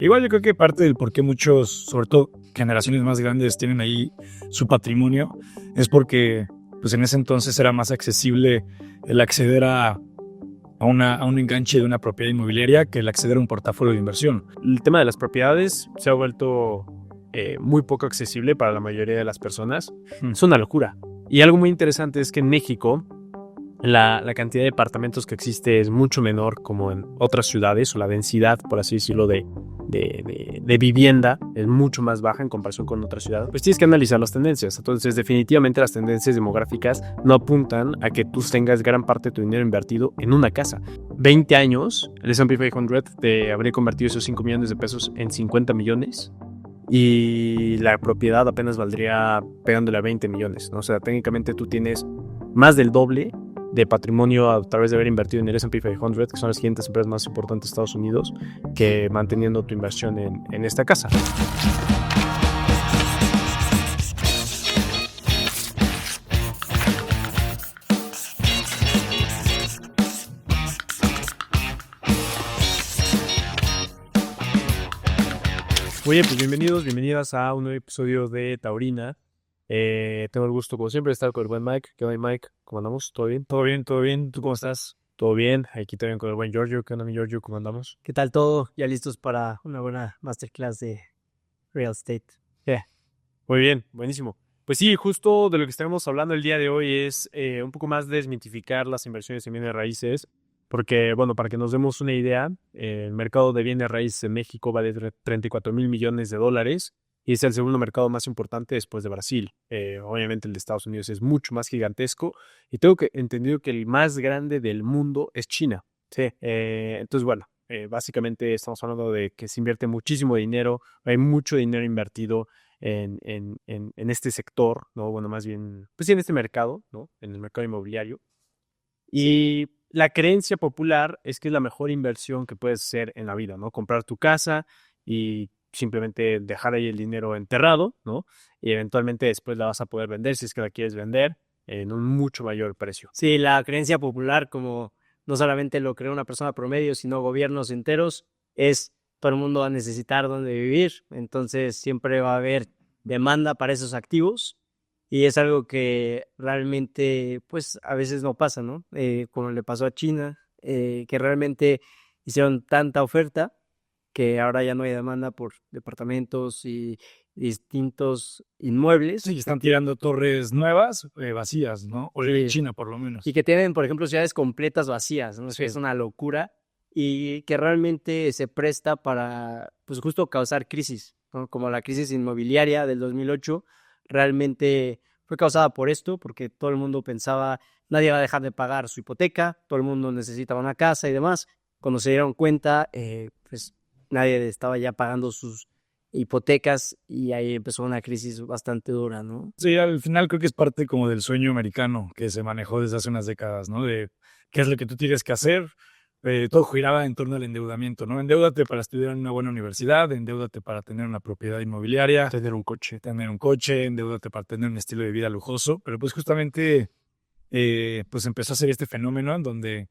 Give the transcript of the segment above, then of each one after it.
Igual yo creo que parte del por qué muchos, sobre todo generaciones más grandes, tienen ahí su patrimonio, es porque pues en ese entonces era más accesible el acceder a un enganche de una propiedad inmobiliaria que el acceder a un portafolio de inversión. El tema de las propiedades se ha vuelto muy poco accesible para la mayoría de las personas. Es una locura. Y algo muy interesante es que en México la cantidad de departamentos que existe es mucho menor como en otras ciudades, o la densidad, por así decirlo, de vivienda es mucho más baja en comparación con otras ciudades. Pues tienes que analizar las tendencias. Entonces, definitivamente las tendencias demográficas no apuntan a que tú tengas gran parte de tu dinero invertido en una casa. 20 años, el S&P 500 te habría convertido esos 5 millones de pesos en 50 millones. Y la propiedad apenas valdría pegándole a 20 millones, ¿no? O sea, técnicamente tú tienes más del doble de patrimonio a través de haber invertido en el S&P 500, que son las 500 empresas más importantes de Estados Unidos, que manteniendo tu inversión en esta casa. Muy bien, pues bienvenidas a un nuevo episodio de Taurina. Tengo el gusto, como siempre, de estar con el buen Mike. ¿Qué onda, Mike? ¿Cómo andamos? ¿Todo bien? Todo bien, todo bien. ¿Tú cómo estás? Todo bien. Aquí también con el buen Giorgio. ¿Qué onda, mi Giorgio? ¿Cómo andamos? ¿Qué tal todo? Ya listos para una buena masterclass de real estate. Muy bien, buenísimo. Pues sí, justo de lo que estaremos hablando el día de hoy es un poco más desmitificar las inversiones en bienes raíces, porque, bueno, para que nos demos una idea, el mercado de bienes raíces en México va de 34 mil millones de dólares y es el segundo mercado más importante después de Brasil. Obviamente el de Estados Unidos es mucho más gigantesco y tengo entendido que el más grande del mundo es China. Sí. Entonces, bueno, básicamente estamos hablando de que se invierte muchísimo dinero, hay mucho dinero invertido en este sector, ¿no? Bueno, más bien, pues sí, en este mercado, ¿no? En el mercado inmobiliario. Y la creencia popular es que es la mejor inversión que puedes hacer en la vida, ¿no? Comprar tu casa y simplemente dejar ahí el dinero enterrado, ¿no? Y eventualmente después la vas a poder vender si es que la quieres vender en un mucho mayor precio. Sí, la creencia popular, como no solamente lo crea una persona promedio, sino gobiernos enteros, es todo el mundo va a necesitar dónde vivir, entonces siempre va a haber demanda para esos activos y es algo que realmente, pues, a veces no pasa, ¿no? Como le pasó a China, que realmente hicieron tanta oferta que ahora ya no hay demanda por departamentos y distintos inmuebles. Sí, están tirando torres nuevas, vacías, ¿no? O en Sí. China, por lo menos. Y que tienen, por ejemplo, ciudades completas vacías, ¿no? Sí. Es una locura y que realmente se presta para, pues, justo causar crisis, ¿no? Como la crisis inmobiliaria del 2008, realmente fue causada por esto, porque todo el mundo pensaba, nadie va a dejar de pagar su hipoteca, todo el mundo necesitaba una casa y demás. Cuando se dieron cuenta, pues nadie estaba ya pagando sus hipotecas y ahí empezó una crisis bastante dura, ¿no? Sí, al final creo que es parte como del sueño americano que se manejó desde hace unas décadas, ¿no? De qué es lo que tú tienes que hacer. Todo giraba en torno al endeudamiento, ¿no? Endeúdate para estudiar en una buena universidad, endeúdate para tener una propiedad inmobiliaria, Tener un coche. endeúdate para tener un estilo de vida lujoso. Pero pues justamente pues empezó a ser este fenómeno en donde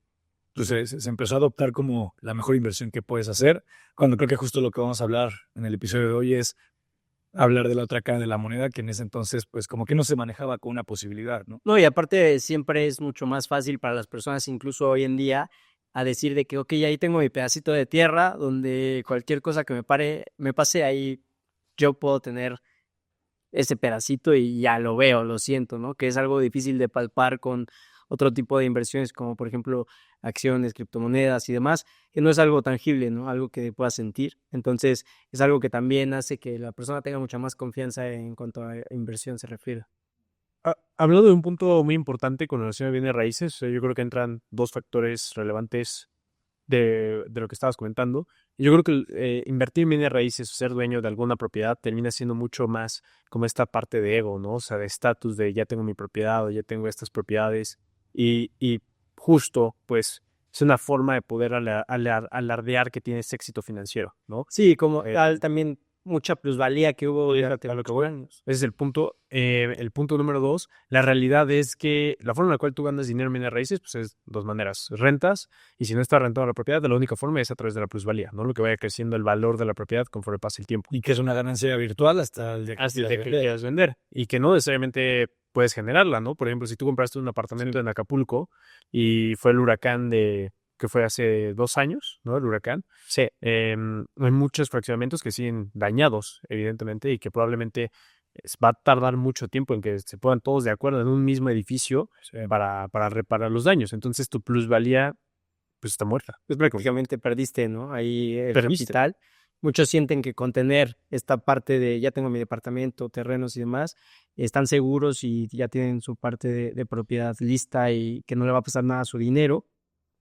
pues, se empezó a adoptar como la mejor inversión que puedes hacer, cuando creo que justo lo que vamos a hablar en el episodio de hoy es hablar de la otra cara de la moneda, que en ese entonces pues como que no se manejaba con una posibilidad, ¿no? No, y aparte siempre es mucho más fácil para las personas, incluso hoy en día, a decir de que, ok, ahí tengo mi pedacito de tierra, donde cualquier cosa que me pase ahí, yo puedo tener ese pedacito y ya lo veo, lo siento, ¿no? Que es algo difícil de palpar con otro tipo de inversiones, como por ejemplo acciones, criptomonedas y demás, que no es algo tangible, ¿no? Algo que puedas sentir. Entonces, es algo que también hace que la persona tenga mucha más confianza en cuanto a inversión se refiere. Hablando de un punto muy importante con relación a bienes raíces, yo creo que entran dos factores relevantes de lo que estabas comentando. Yo creo que invertir en bienes raíces o ser dueño de alguna propiedad termina siendo mucho más como esta parte de ego, ¿no? O sea, de estatus de ya tengo mi propiedad o ya tengo estas propiedades y justo, pues, es una forma de poder alardear que tienes éxito financiero, ¿no? Sí, como tal, también mucha plusvalía que hubo durante a lo que muchos voy. años. Ese es el punto. El punto número 2, la realidad es que la forma en la cual tú ganas dinero en bienes raíces, pues es dos maneras. Rentas, y si no está rentado la propiedad, la única forma es a través de la plusvalía, ¿no? Lo que vaya creciendo el valor de la propiedad conforme pase el tiempo. Y que es una ganancia virtual hasta el día que Hasta el día que quieras quieras vender. Y que no necesariamente puedes generarla, ¿no? Por ejemplo, si tú compraste un apartamento en Acapulco y fue el huracán que fue hace 2 años, ¿no? El huracán. Sí. Hay muchos fraccionamientos que siguen dañados, evidentemente, y que probablemente va a tardar mucho tiempo en que se pongan todos de acuerdo en un mismo edificio para reparar los daños. Entonces tu plusvalía pues está muerta. Pues prácticamente perdiste, ¿no? Ahí el Perdiste. capital. Muchos sienten que con tener esta parte de ya tengo mi departamento, terrenos y demás, están seguros y ya tienen su parte de propiedad lista y que no le va a pasar nada a su dinero.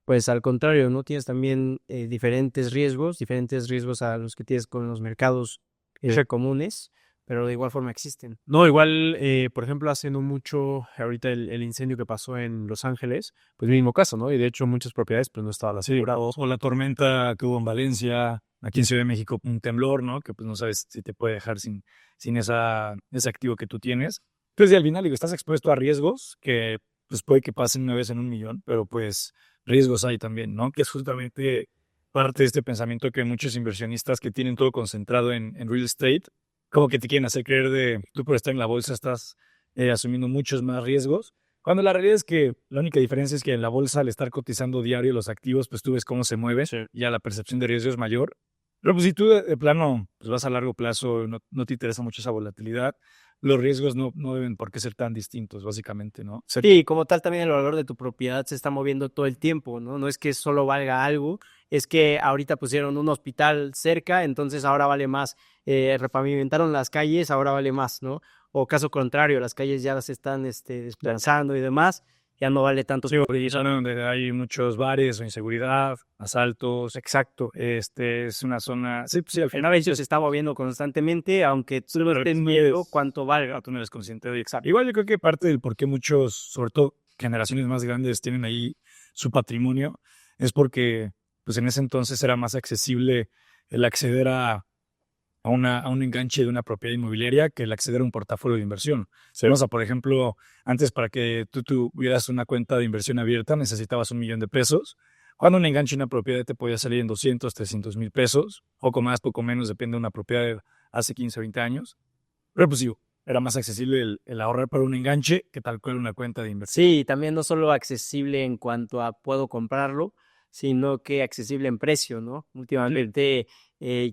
Pues al contrario, ¿no? Tienes también diferentes riesgos a los que tienes con los mercados comunes, pero de igual forma existen. No, igual, por ejemplo, hace no mucho, ahorita el incendio que pasó en Los Ángeles, pues mismo caso, ¿no? Y de hecho muchas propiedades pues no estaban aseguradas. o la tormenta que hubo en Valencia, aquí en Ciudad de México, un temblor, ¿no? Que pues no sabes si te puede dejar sin ese activo que tú tienes. Entonces, y al final, digo, estás expuesto a riesgos que pues puede que pasen una vez en 1 millón, pero pues riesgos hay también, ¿no? Que es justamente parte de este pensamiento que hay muchos inversionistas que tienen todo concentrado en real estate, como que te quieren hacer creer de tú por estar en la bolsa estás asumiendo muchos más riesgos, cuando la realidad es que la única diferencia es que en la bolsa, al estar cotizando diario los activos, pues tú ves cómo se mueven, ya la percepción de riesgo es mayor. Pero pues si tú de plano pues vas a largo plazo, no te interesa mucho esa volatilidad, los riesgos no deben por qué ser tan distintos, básicamente, ¿no? Sí, como tal también el valor de tu propiedad se está moviendo todo el tiempo, ¿no? No es que solo valga algo, es que ahorita pusieron un hospital cerca, entonces ahora vale más. Repavimentaron las calles, ahora vale más, ¿no? O caso contrario, las calles ya se están desplazando y demás, ya no vale tanto. Sí, donde hay muchos bares o inseguridad, asaltos. Exacto. Es una zona. Sí, pues sí, al El final precio se está moviendo constantemente, aunque tú no estés viendo cuánto valga. tú no eres consciente de exacto. Igual yo creo que parte del por qué muchos, sobre todo generaciones más grandes, tienen ahí su patrimonio, es porque pues en ese entonces era más accesible el acceder a un enganche de una propiedad inmobiliaria que el acceder a un portafolio de inversión. Sí. O sea, por ejemplo, antes para que tú tuvieras una cuenta de inversión abierta necesitabas 1 millón de pesos. Cuando un enganche de una propiedad te podía salir en 200, 300 mil pesos, poco más, poco menos, depende de una propiedad de hace 15 o 20 años. Pero pues sí, era más accesible el ahorrar para un enganche que tal cual una cuenta de inversión. Sí, también no solo accesible en cuanto a puedo comprarlo, sino que accesible en precio, ¿no? Últimamente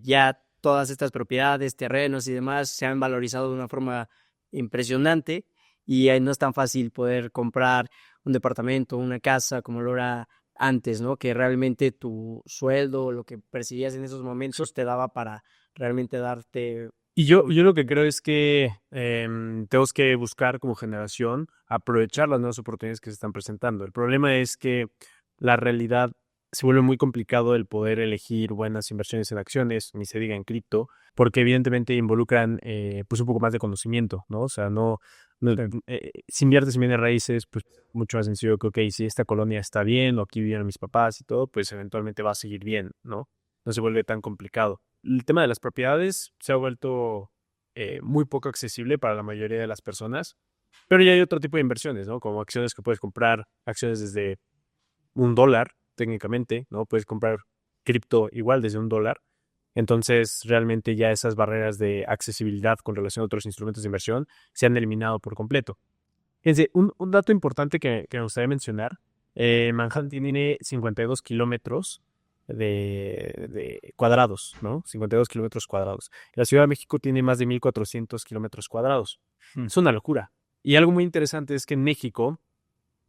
ya todas estas propiedades, terrenos y demás se han valorizado de una forma impresionante y no es tan fácil poder comprar un departamento, una casa como lo era antes, ¿no? Que realmente tu sueldo, lo que percibías en esos momentos te daba para realmente darte. Y yo lo que creo es que tenemos que buscar como generación aprovechar las nuevas oportunidades que se están presentando. El problema es que la realidad se vuelve muy complicado el poder elegir buenas inversiones en acciones, ni se diga en cripto, porque evidentemente involucran pues un poco más de conocimiento, ¿no? O sea, si inviertes en bienes raíces, pues mucho más sencillo que, ok, si esta colonia está bien, o aquí viven mis papás y todo, pues eventualmente va a seguir bien, ¿no? No se vuelve tan complicado. El tema de las propiedades se ha vuelto muy poco accesible para la mayoría de las personas, pero ya hay otro tipo de inversiones, ¿no? Como acciones que puedes comprar, acciones desde $1, técnicamente, ¿no? Puedes comprar cripto igual desde $1. Entonces, realmente ya esas barreras de accesibilidad con relación a otros instrumentos de inversión se han eliminado por completo. Fíjense, un dato importante que me gustaría mencionar, Manhattan tiene 52 kilómetros de cuadrados, ¿no? 52 kilómetros cuadrados. La Ciudad de México tiene más de 1,400 kilómetros cuadrados. Es una locura. Y algo muy interesante es que en México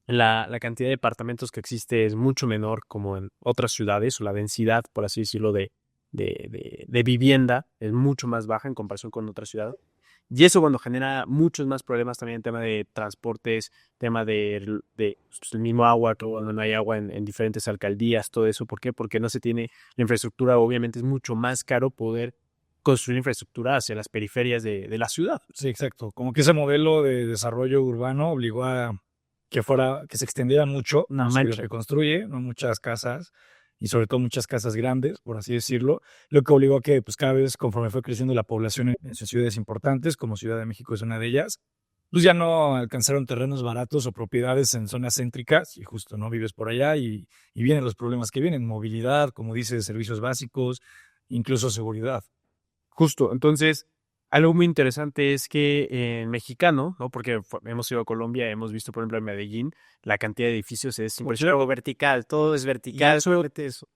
la cantidad de departamentos que existe es mucho menor como en otras ciudades, o la densidad, por así decirlo, de vivienda es mucho más baja en comparación con otras ciudades. Y eso, bueno, genera muchos más problemas también en tema de transportes, tema de pues, el mismo agua, que cuando no hay agua en diferentes alcaldías, todo eso. ¿Por qué? Porque no se tiene la infraestructura. Obviamente es mucho más caro poder construir infraestructura hacia las periferias de la ciudad. Sí, exacto. Como que ese modelo de desarrollo urbano obligó a que se extendiera mucho, Una se mancha. reconstruye, ¿no? Muchas casas, y sobre todo muchas casas grandes, por así decirlo, lo que obligó a que pues cada vez conforme fue creciendo la población en ciudades importantes, como Ciudad de México es una de ellas, pues ya no alcanzaron terrenos baratos o propiedades en zonas céntricas y justo no vives por allá y vienen los problemas que vienen, movilidad, como dices, servicios básicos, incluso seguridad. Justo, entonces, algo muy interesante es que en mexicano, ¿no? Porque hemos ido a Colombia, hemos visto, por ejemplo, en Medellín, la cantidad de edificios es impresionante. Todo vertical, todo es Y vertical. eso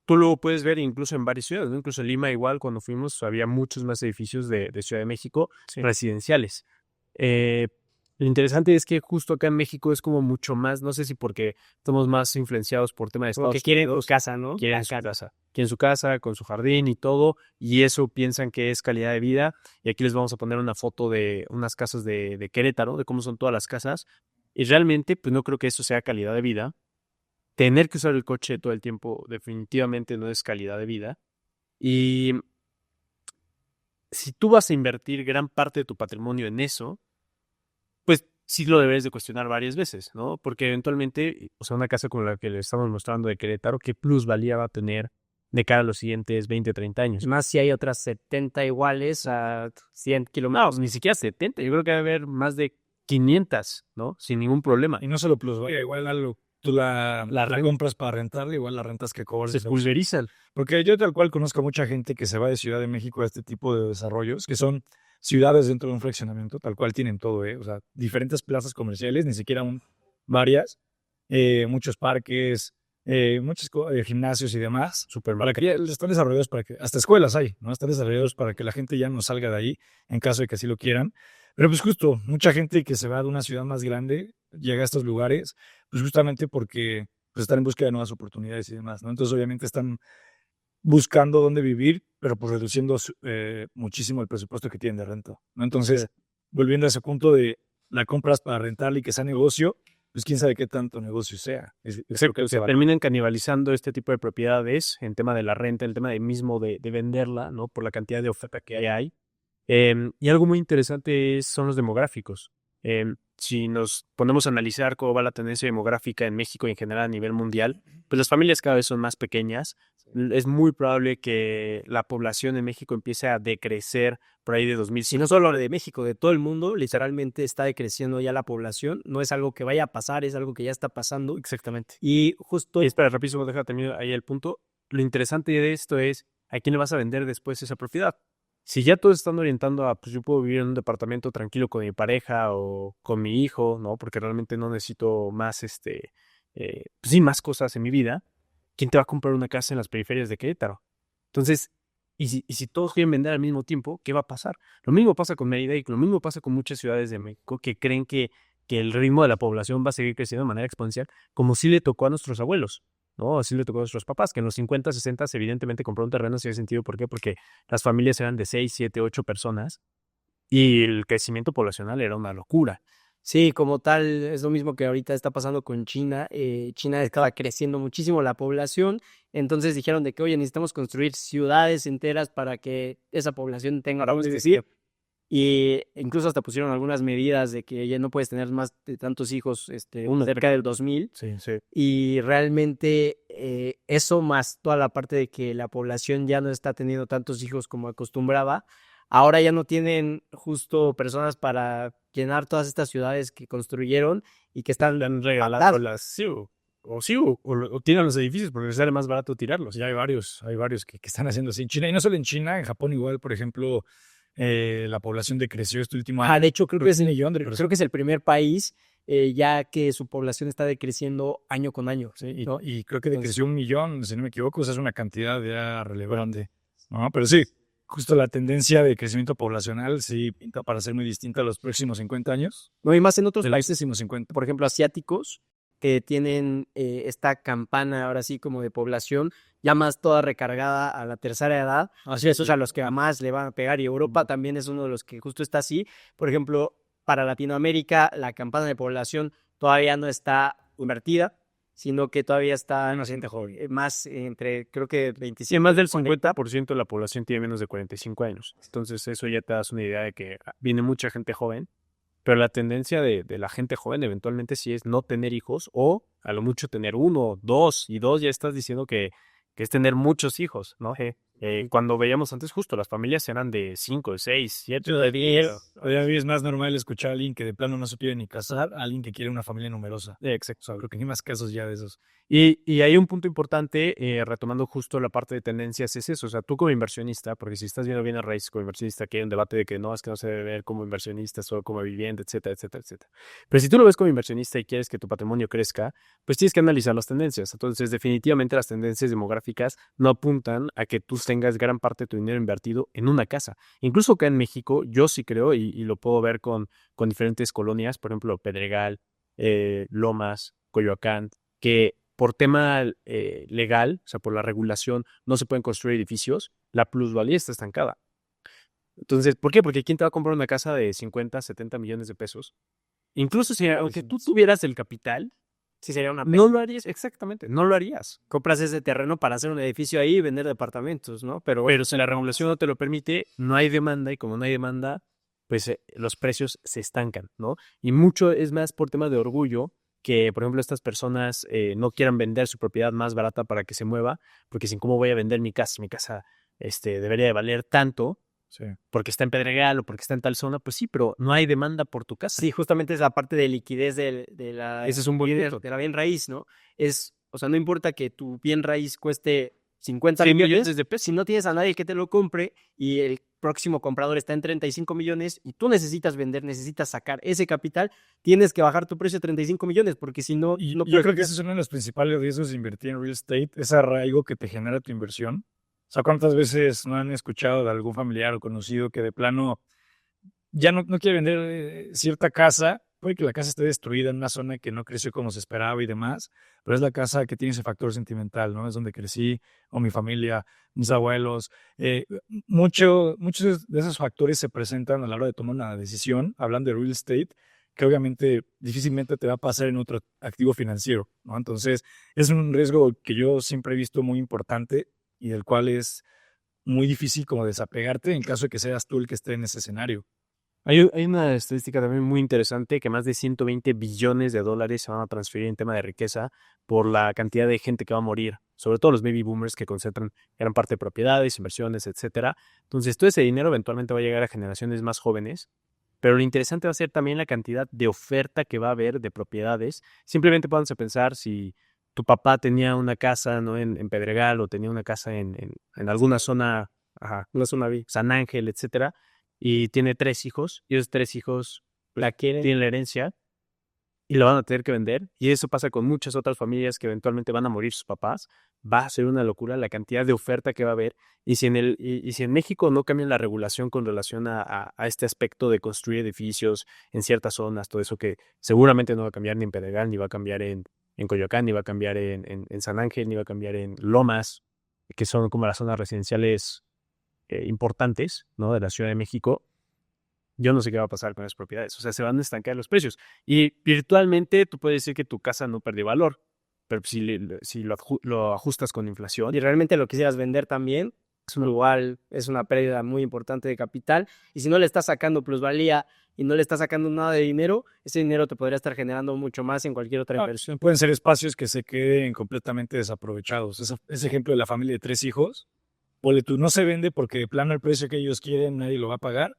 tú lo puedes ver incluso en varias ciudades, ¿no? Incluso en Lima igual, cuando fuimos, había muchos más edificios de Ciudad de México residenciales. Lo interesante es que justo acá en México es como mucho más, no sé si porque estamos más influenciados por tema de Como Estados que quieren Unidos, tu casa, ¿no? quieren su casa. Quieren su casa con su jardín y todo, y eso piensan que es calidad de vida. Y aquí les vamos a poner una foto de unas casas de Querétaro, de cómo son todas las casas. Y realmente, pues no creo que eso sea calidad de vida. Tener que usar el coche todo el tiempo definitivamente no es calidad de vida. Y si tú vas a invertir gran parte de tu patrimonio en eso, pues sí lo debes de cuestionar varias veces, ¿no? Porque eventualmente, o sea, una casa como la que le estamos mostrando de Querétaro, ¿qué plusvalía va a tener de cara a los siguientes 20, 30 años? Más si hay otras 70 iguales a 100 No, kilómetros. ni siquiera 70, yo creo que va a haber más de 500, ¿no? Sin ningún problema. Y no solo plusvalía, igual algo, tú la compras para rentarla, igual la rentas que cobres. Se pulverizan. Porque yo tal cual conozco a mucha gente que se va de Ciudad de México a este tipo de desarrollos, que son ciudades dentro de un fraccionamiento, tal cual tienen todo, o sea, diferentes plazas comerciales, ni siquiera varias, muchos parques, muchos gimnasios y demás, para que están desarrollados para que, hasta escuelas hay, ¿no? Están desarrollados para que la gente ya no salga de ahí en caso de que así lo quieran. Pero pues justo, mucha gente que se va de una ciudad más grande llega a estos lugares, pues justamente porque pues están en búsqueda de nuevas oportunidades y demás, ¿no? Entonces obviamente están buscando dónde vivir, pero pues reduciendo muchísimo el presupuesto que tienen de renta, ¿no? Entonces, volviendo a ese punto de la compras para rentarla y que sea negocio, pues quién sabe qué tanto negocio sea. Exacto, se terminan canibalizando este tipo de propiedades en tema de la renta, en el tema de venderla, ¿no? Por la cantidad de oferta que hay. Y algo muy interesante son los demográficos. Si nos ponemos a analizar cómo va la tendencia demográfica en México y en general a nivel mundial, pues las familias cada vez son más pequeñas. Es muy probable que la población en México empiece a decrecer por ahí de 2005. Y no solo de México, de todo el mundo, literalmente está decreciendo ya la población. No es algo que vaya a pasar, es algo que ya está pasando. Exactamente. Y justo... Y espera, rapidísimo, deja terminar ahí el punto. Lo interesante de esto es a quién le vas a vender después esa propiedad. Si ya todos están orientando a, pues yo puedo vivir en un departamento tranquilo con mi pareja o con mi hijo, ¿no? Porque realmente no necesito más, pues sí, más cosas en mi vida. ¿Quién te va a comprar una casa en las periferias de Querétaro? Entonces, y si todos quieren vender al mismo tiempo, ¿qué va a pasar? Lo mismo pasa con Mérida y lo mismo pasa con muchas ciudades de México que creen que el ritmo de la población va a seguir creciendo de manera exponencial, como sí le tocó a nuestros abuelos, ¿no? Así le tocó a nuestros papás, que en los 50, 60 evidentemente compró un terreno sin sentido. ¿Por qué? Porque las familias eran de 6, 7, 8 personas y el crecimiento poblacional era una locura. Sí, como tal, es lo mismo que ahorita está pasando con China. China estaba creciendo muchísimo la población, entonces dijeron de que, oye, necesitamos construir ciudades enteras para que esa población tenga dónde vivir. Y incluso hasta pusieron algunas medidas de que ya no puedes tener más de tantos hijos cerca del 2000. Sí. Y realmente eso más toda la parte de que la población ya no está teniendo tantos hijos como acostumbraba. Ahora ya no tienen justo personas para llenar todas estas ciudades que construyeron y que están regalando las o tiran los edificios porque les sale más barato tirarlos. Ya hay varios que están haciendo así en China. Y no solo en China, en Japón igual, por ejemplo, la población decreció este último año. De hecho, creo que es el primer país ya que su población está decreciendo año con año. Sí, ¿no? y creo que decreció 1 millón, si no me equivoco, o sea, es una cantidad ya relevante, ¿no? Pero sí, justo la tendencia de crecimiento poblacional sí pinta para ser muy distinta a los próximos 50 años. No, y más en otros países, 50. Por ejemplo, asiáticos, que tienen esta campana ahora sí como de población, ya más toda recargada a la tercera edad. Así es, o sea, los que más le van a pegar. Y Europa también es uno de los que justo está así. Por ejemplo, para Latinoamérica, la campana de población todavía no está invertida, sino que todavía está más entre, creo que 25. Sí, más del 50% de la población tiene menos de 45 años. Entonces eso ya te das una idea de que viene mucha gente joven, pero la tendencia de la gente joven eventualmente sí es no tener hijos o a lo mucho tener 1, 2, y 2 ya estás diciendo que que es tener muchos hijos, ¿no? Cuando veíamos antes justo, las familias eran de 5, 6, 7, de 10. Hoy es más normal escuchar a alguien que de plano no se quiere ni casar, a alguien que quiere una familia numerosa. Exacto. O sea, creo que hay más casos ya de esos. Y hay un punto importante, retomando justo la parte de tendencias, es eso. O sea, tú como inversionista, porque si estás viendo bien a raíz como inversionista, que hay un debate de que no se debe ver como inversionista, solo como vivienda, etcétera, etcétera, etcétera. Pero si tú lo ves como inversionista y quieres que tu patrimonio crezca, pues tienes que analizar las tendencias. Entonces, definitivamente las tendencias demográficas no apuntan a que tú tengas gran parte de tu dinero invertido en una casa. Incluso acá en México, yo sí creo, y lo puedo ver con diferentes colonias, por ejemplo, Pedregal, Lomas, Coyoacán, que por tema legal, o sea, por la regulación, no se pueden construir edificios, la plusvalía está estancada. Entonces, ¿por qué? Porque ¿quién te va a comprar una casa de 50, 70 millones de pesos? Incluso si, aunque tú tuvieras el capital, Sí, sería una no lo harías, exactamente, no lo harías. compras ese terreno para hacer un edificio ahí y vender departamentos, ¿no? Pero Pero si la regulación no te lo permite, no hay demanda, y como no hay demanda, pues los precios se estancan, ¿no? Y mucho es más por tema de orgullo que, por ejemplo, estas personas no quieran vender su propiedad más barata para que se mueva, porque sin cómo voy a vender mi casa debería de valer tanto, Sí. porque está en Pedregal o porque está en tal zona, pues sí, pero no hay demanda por tu casa. sí, justamente es la parte de liquidez de la, Ese es un buen punto. de la bien raíz, ¿no? O sea, no importa que tu bien raíz cueste 50 100 millones, millones de pesos. si no tienes a nadie que te lo compre y el próximo comprador está en 35 millones y tú necesitas vender, necesitas sacar ese capital, tienes que bajar tu precio a 35 millones, porque si no, Y no yo puedes creo que ese es uno de los principales riesgos de invertir en real estate, ese arraigo que te genera tu inversión. O sea, ¿cuántas veces no han escuchado de algún familiar o conocido que de plano ya no quiere vender cierta casa? Puede que la casa esté destruida en una zona que no creció como se esperaba y demás, pero es la casa que tiene ese factor sentimental, ¿no? Es donde crecí, o mi familia, mis abuelos. Muchos de esos factores se presentan a la hora de tomar una decisión, hablando de real estate, que obviamente difícilmente te va a pasar en otro activo financiero, ¿no? Entonces, es un riesgo que yo siempre he visto muy importante y del cual es muy difícil como desapegarte en caso de que seas tú el que esté en ese escenario. Hay una estadística también muy interesante que más de 120 billones de dólares se van a transferir en tema de riqueza por la cantidad de gente que va a morir, sobre todo los baby boomers que concentran gran parte de propiedades, inversiones, etcétera. Entonces, todo ese dinero eventualmente va a llegar a generaciones más jóvenes, pero lo interesante va a ser también la cantidad de oferta que va a haber de propiedades. Simplemente pónganse a pensar si tu papá tenía una casa, ¿no? en Pedregal, o tenía una casa en alguna zona, una zona San Ángel, etcétera, y tiene 3 hijos, y esos 3 hijos la quieren. tienen la herencia y la van a tener que vender, y eso pasa con muchas otras familias que eventualmente van a morir sus papás. Va a ser una locura la cantidad de oferta que va a haber, y si en México no cambian la regulación con relación a este aspecto de construir edificios en ciertas zonas, todo eso que seguramente no va a cambiar ni en Pedregal, ni va a cambiar en Coyoacán, ni va a cambiar en San Ángel, ni va a cambiar en Lomas, que son como las zonas residenciales importantes, ¿no? De la Ciudad de México. Yo no sé qué va a pasar con esas propiedades. O sea, se van a estancar los precios. Y virtualmente tú puedes decir que tu casa no perdió valor, pero si lo ajustas con inflación. Y realmente lo quisieras vender también, igual es una pérdida muy importante de capital. Y si no le estás sacando plusvalía y no le estás sacando nada de dinero, ese dinero te podría estar generando mucho más en cualquier otra inversión. Pueden ser espacios que se queden completamente desaprovechados. Ese ejemplo de la familia de 3 hijos, ponle tú, no se vende porque de plano el precio que ellos quieren nadie lo va a pagar,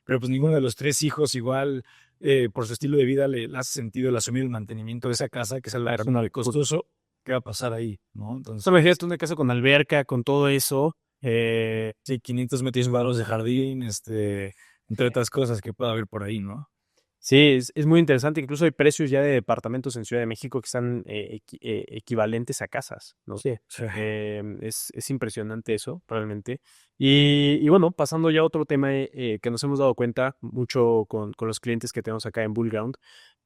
pero pues ninguno de los 3 hijos igual, por su estilo de vida, le hace sentido el asumir el mantenimiento de esa casa, que es algo costoso. ¿Qué va a pasar ahí? ¿No? Entonces, imagínate una casa con alberca, con todo eso. sí, 500 metros cuadrados de jardín, entre otras cosas que pueda haber por ahí, ¿no? Sí, es muy interesante. Incluso hay precios ya de departamentos en Ciudad de México que están equivalentes a casas, ¿no? Sí. Es impresionante eso, probablemente. Y bueno, pasando ya a otro tema que nos hemos dado cuenta mucho con los clientes que tenemos acá en Bullground,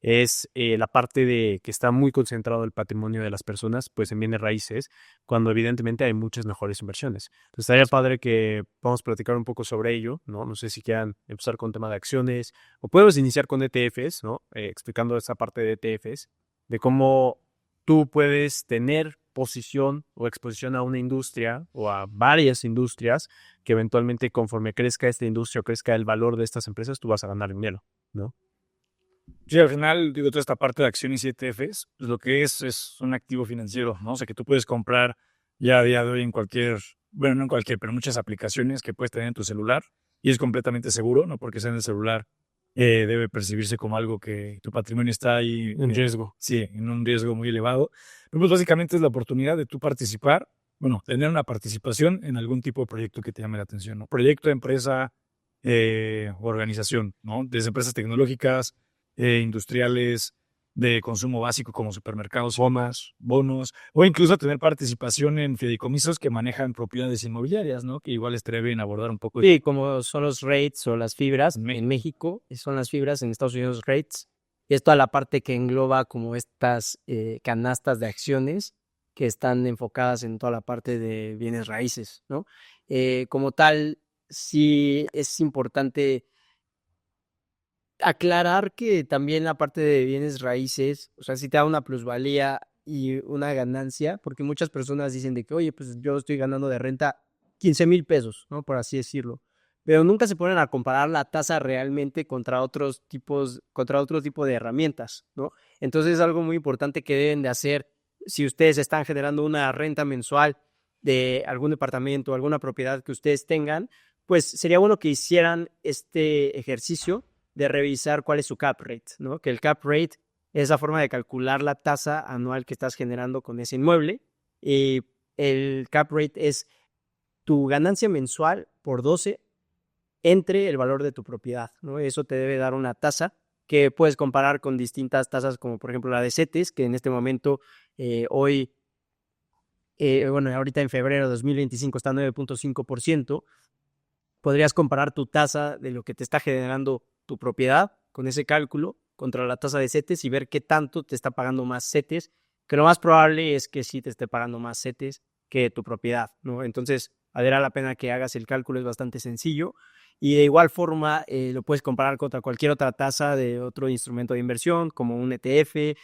es la parte de que está muy concentrado el patrimonio de las personas, pues en bienes raíces, cuando evidentemente hay muchas mejores inversiones. Entonces estaría padre que podamos platicar un poco sobre ello, ¿no? No sé si quieran empezar con tema de acciones, o podemos iniciar con ETFs, ¿no? Explicando esa parte de ETFs, de cómo tú puedes tener posición o exposición a una industria o a varias industrias que eventualmente, conforme crezca esta industria o crezca el valor de estas empresas, tú vas a ganar dinero, ¿no? Sí, al final, digo, toda esta parte de acciones y ETFs, pues lo que es un activo financiero, ¿no? O sea, que tú puedes comprar ya a día de hoy en cualquier, bueno, no en cualquier, pero muchas aplicaciones que puedes tener en tu celular y es completamente seguro, no porque sea en el celular debe percibirse como algo que tu patrimonio está ahí En riesgo. sí, en un riesgo muy elevado. Pero pues básicamente es la oportunidad de tú participar, bueno, tener una participación en algún tipo de proyecto que te llame la atención, ¿no? Proyecto, empresa, organización, ¿no? Desde empresas tecnológicas, industriales, de consumo básico como supermercados, bonos, o incluso tener participación en fideicomisos que manejan propiedades inmobiliarias, ¿no? Que igual estaría bien abordar un poco. Sí, como son los REITs o las fibras en México, son las fibras en Estados Unidos REITs, y es toda la parte que engloba como estas canastas de acciones que están enfocadas en toda la parte de bienes raíces, ¿no? Como tal, sí es importante aclarar que también la parte de bienes raíces, o sea, sí te da una plusvalía y una ganancia, porque muchas personas dicen de que, oye, pues yo estoy ganando de renta 15,000 pesos, ¿no? Por así decirlo. Pero nunca se ponen a comparar la tasa realmente contra otro tipo de herramientas, ¿no? Entonces es algo muy importante que deben de hacer si ustedes están generando una renta mensual de algún departamento o alguna propiedad que ustedes tengan, pues sería bueno que hicieran este ejercicio de revisar cuál es su cap rate, ¿no? Que el cap rate es la forma de calcular la tasa anual que estás generando con ese inmueble. Y el cap rate es tu ganancia mensual por 12 entre el valor de tu propiedad, ¿no? Eso te debe dar una tasa que puedes comparar con distintas tasas, como por ejemplo la de CETES, que en este momento, ahorita en febrero de 2025 está a 9.5%. Podrías comparar tu tasa de lo que te está generando tu propiedad con ese cálculo contra la tasa de CETES y ver qué tanto te está pagando más CETES, que lo más probable es que sí te esté pagando más CETES que tu propiedad, ¿no? Entonces, valdrá la pena que hagas el cálculo, es bastante sencillo. Y de igual forma, lo puedes comparar contra cualquier otra tasa de otro instrumento de inversión, como un ETF,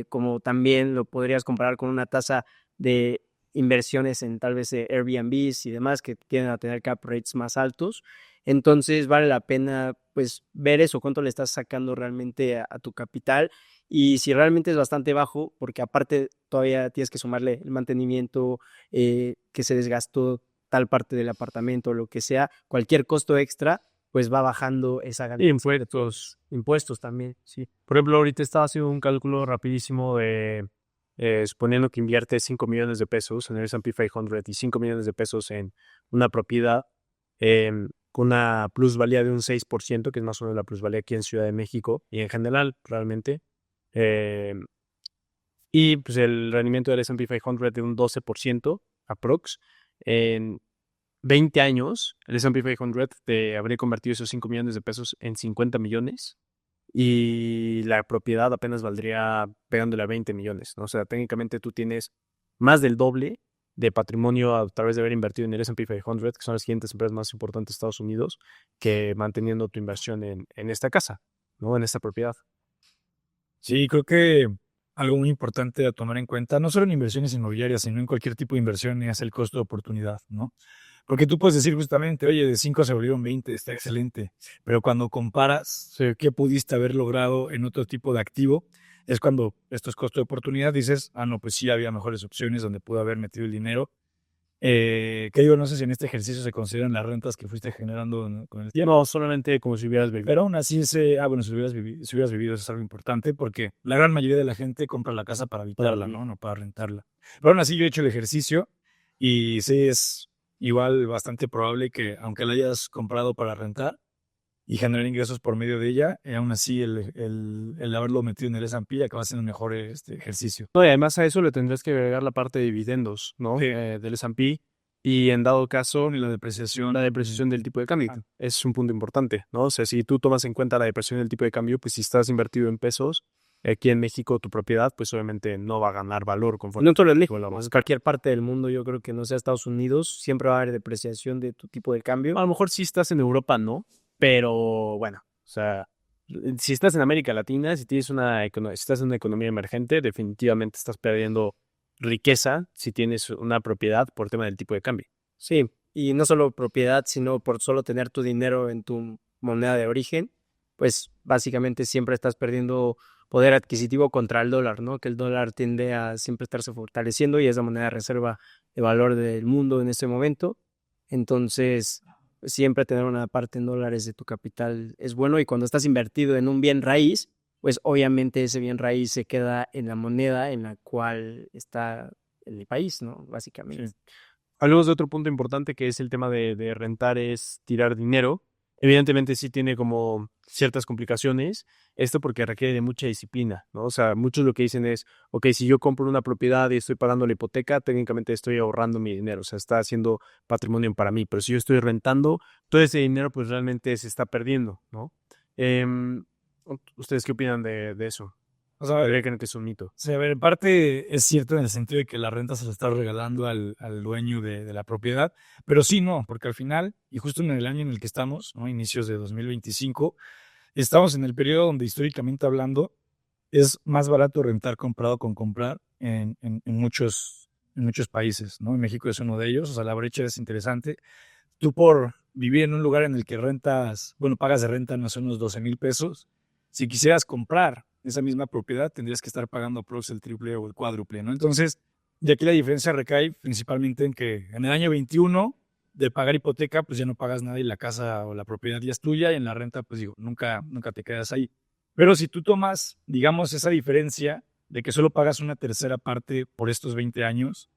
como también lo podrías comparar con una tasa de inversiones en tal vez Airbnbs y demás que tienden a tener cap rates más altos. Entonces vale la pena pues ver eso, cuánto le estás sacando realmente a tu capital y si realmente es bastante bajo, porque aparte todavía tienes que sumarle el mantenimiento, que se desgastó tal parte del apartamento o lo que sea, cualquier costo extra, pues va bajando esa ganancia. Impuestos también, sí. Por ejemplo, ahorita estaba haciendo un cálculo rapidísimo de, suponiendo que invierte 5 millones de pesos en el S&P 500 y 5 millones de pesos en una propiedad con una plusvalía de un 6%, que es más o menos la plusvalía aquí en Ciudad de México y en general realmente. Y pues el rendimiento del S&P 500 de un 12% aprox. En 20 años, el S&P 500 te habría convertido esos 5 millones de pesos en 50 millones y la propiedad apenas valdría pegándole a 20 millones, ¿no? O sea, técnicamente tú tienes más del doble de patrimonio a través de haber invertido en el S&P 500, que son las siguientes empresas más importantes de Estados Unidos, que manteniendo tu inversión en esta casa, ¿no? En esta propiedad. Sí, creo que algo muy importante a tomar en cuenta, no solo en inversiones inmobiliarias, sino en cualquier tipo de inversión, es el costo de oportunidad, ¿no? Porque tú puedes decir justamente, oye, de 5 se volvieron 20, está excelente, pero cuando comparas qué pudiste haber logrado en otro tipo de activo, es cuando esto es costo de oportunidad, dices, no, pues sí había mejores opciones donde pude haber metido el dinero. Que digo, no sé si en este ejercicio se consideran las rentas que fuiste generando, ¿no?, con el tiempo. No, solamente como si hubieras vivido. Pero aún así, si hubieras vivido, eso es algo importante porque la gran mayoría de la gente compra la casa para habitarla, ¿no? No para rentarla. Pero aún así yo he hecho el ejercicio y sí es igual bastante probable que aunque la hayas comprado para rentar y generar ingresos por medio de ella, aún así el haberlo metido en el S&P acaba siendo un mejor ejercicio. No, y además a eso le tendrás que agregar la parte de dividendos, ¿no? Sí. Del S&P y en dado caso Y la depreciación. la depreciación del tipo de cambio. Es un punto importante, ¿no? O sea, si tú tomas en cuenta la depreciación del tipo de cambio, pues si estás invertido en pesos, aquí en México tu propiedad, pues obviamente no va a ganar valor conforme. No solo en México, en cualquier parte del mundo, yo creo que no sea Estados Unidos, siempre va a haber depreciación de tu tipo de cambio. A lo mejor si estás en Europa, no, pero bueno, o sea, si estás en América Latina, si estás en una economía emergente, definitivamente estás perdiendo riqueza si tienes una propiedad por tema del tipo de cambio. Sí, y no solo propiedad, sino por solo tener tu dinero en tu moneda de origen, pues básicamente siempre estás perdiendo poder adquisitivo contra el dólar, ¿no? Que el dólar tiende a siempre estarse fortaleciendo y es la moneda de reserva de valor del mundo en este momento. Entonces, siempre tener una parte en dólares de tu capital es bueno, y cuando estás invertido en un bien raíz, pues obviamente ese bien raíz se queda en la moneda en la cual está el país, ¿no? Básicamente. Sí. Hablemos de otro punto importante, que es el tema de rentar, es tirar dinero. Evidentemente sí tiene como ciertas complicaciones, esto porque requiere de mucha disciplina, ¿no? O sea, muchos lo que dicen es, ok, si yo compro una propiedad y estoy pagando la hipoteca, técnicamente estoy ahorrando mi dinero, o sea, está haciendo patrimonio para mí, pero si yo estoy rentando, todo ese dinero pues realmente se está perdiendo, ¿no? ¿Ustedes qué opinan de eso? O sea, ¿Creen que es un mito? sí, a ver, en parte es cierto en el sentido de que la renta se la está regalando al dueño de la propiedad, pero sí no, porque al final, y justo en el año en el que estamos, ¿no? Inicios de 2025, estamos en el periodo donde históricamente hablando es más barato rentar comprado con comprar en muchos países, ¿no? En México es uno de ellos, o sea, la brecha es interesante. Tú por vivir en un lugar en el que rentas, bueno, pagas de renta no sé, unos 12,000 pesos, si quisieras comprar esa misma propiedad, tendrías que estar pagando aprox el triple o el cuádruple, ¿no? Entonces, de aquí la diferencia recae principalmente en que en el año 21, de pagar hipoteca, pues ya no pagas nada y la casa o la propiedad ya es tuya, y en la renta, pues digo, nunca te quedas ahí. Pero si tú tomas, digamos, esa diferencia de que solo pagas una tercera parte por estos 20 años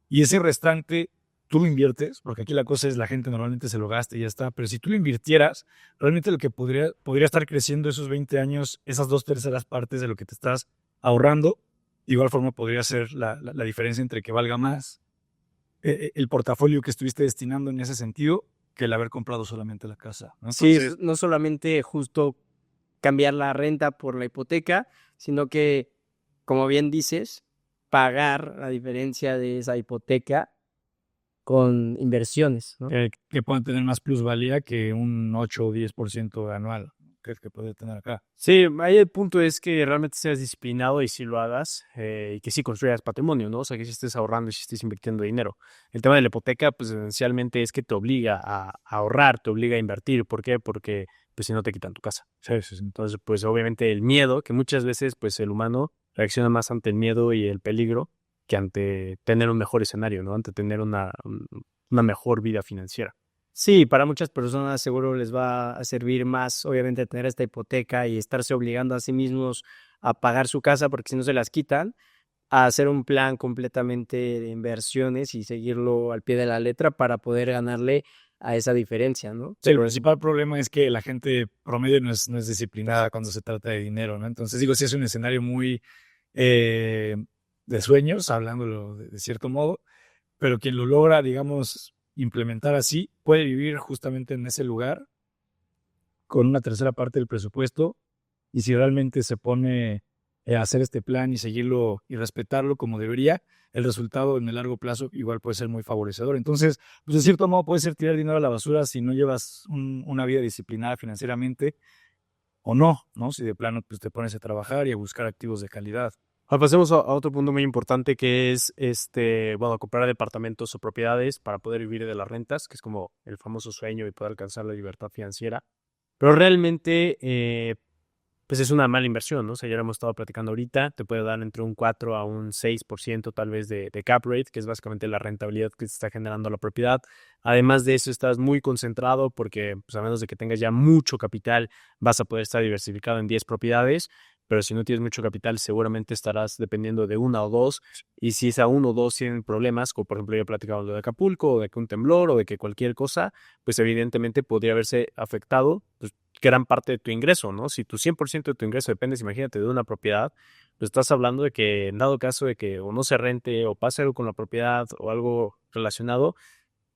y ese restante tú lo inviertes, porque aquí la cosa es la gente normalmente se lo gasta y ya está, pero si tú lo invirtieras, realmente lo que podría estar creciendo esos 20 años, esas 2/3 partes de lo que te estás ahorrando, de igual forma podría ser la diferencia entre que valga más el portafolio que estuviste destinando en ese sentido que el haber comprado solamente la casa, ¿no? Entonces, Sí, no solamente justo cambiar la renta por la hipoteca, sino que, como bien dices, pagar la diferencia de esa hipoteca con inversiones, ¿no? que puedan tener más plusvalía que un 8 o 10% anual que puede tener acá. Sí, ahí el punto es que realmente seas disciplinado y si lo hagas, y que sí construyas patrimonio, ¿no? O sea, que sí estés ahorrando y sí estés invirtiendo dinero. El tema de la hipoteca, pues esencialmente es que te obliga a ahorrar, te obliga a invertir. ¿Por qué? Porque pues si no te quitan tu casa. Sí, sí, sí. Entonces, pues obviamente el miedo, que muchas veces pues el humano reacciona más ante el miedo y el peligro que ante tener un mejor escenario, ¿no? Ante tener una mejor vida financiera. Sí, para muchas personas seguro les va a servir más, obviamente, tener esta hipoteca y estarse obligando a sí mismos a pagar su casa, porque si no se las quitan, a hacer un plan completamente de inversiones y seguirlo al pie de la letra para poder ganarle a esa diferencia, ¿no? Sí, el principal problema es que la gente promedio no es disciplinada cuando se trata de dinero, ¿no? Entonces, digo, sí es un escenario muy de sueños, hablándolo de cierto modo, pero quien lo logra, digamos, implementar así, puede vivir justamente en ese lugar con una tercera parte del presupuesto, y si realmente se pone a hacer este plan y seguirlo y respetarlo como debería, el resultado en el largo plazo igual puede ser muy favorecedor. Entonces, pues de cierto modo puede ser tirar dinero a la basura si no llevas una vida disciplinada financieramente o no, ¿no? Si de plano pues, te pones a trabajar y a buscar activos de calidad. Pasemos a otro punto muy importante que es bueno, comprar departamentos o propiedades para poder vivir de las rentas, que es como el famoso sueño y poder alcanzar la libertad financiera. Pero realmente, pues es una mala inversión, ¿no? O sea, ya lo hemos estado platicando ahorita, te puede dar entre un 4 a un 6% tal vez de cap rate, que es básicamente la rentabilidad que te está generando la propiedad. Además de eso, estás muy concentrado porque, pues a menos de que tengas ya mucho capital, vas a poder estar diversificado en 10 propiedades, pero si no tienes mucho capital, seguramente estarás dependiendo de una o dos, y si esa uno o dos tienen problemas, como por ejemplo yo he platicado lo de Acapulco, o de que un temblor, o de que cualquier cosa, pues evidentemente podría haberse afectado pues, gran parte de tu ingreso, ¿no? Si tu 100% de tu ingreso depende, imagínate, de una propiedad, pues estás hablando de que en dado caso de que o no se rente, o pase algo con la propiedad, o algo relacionado,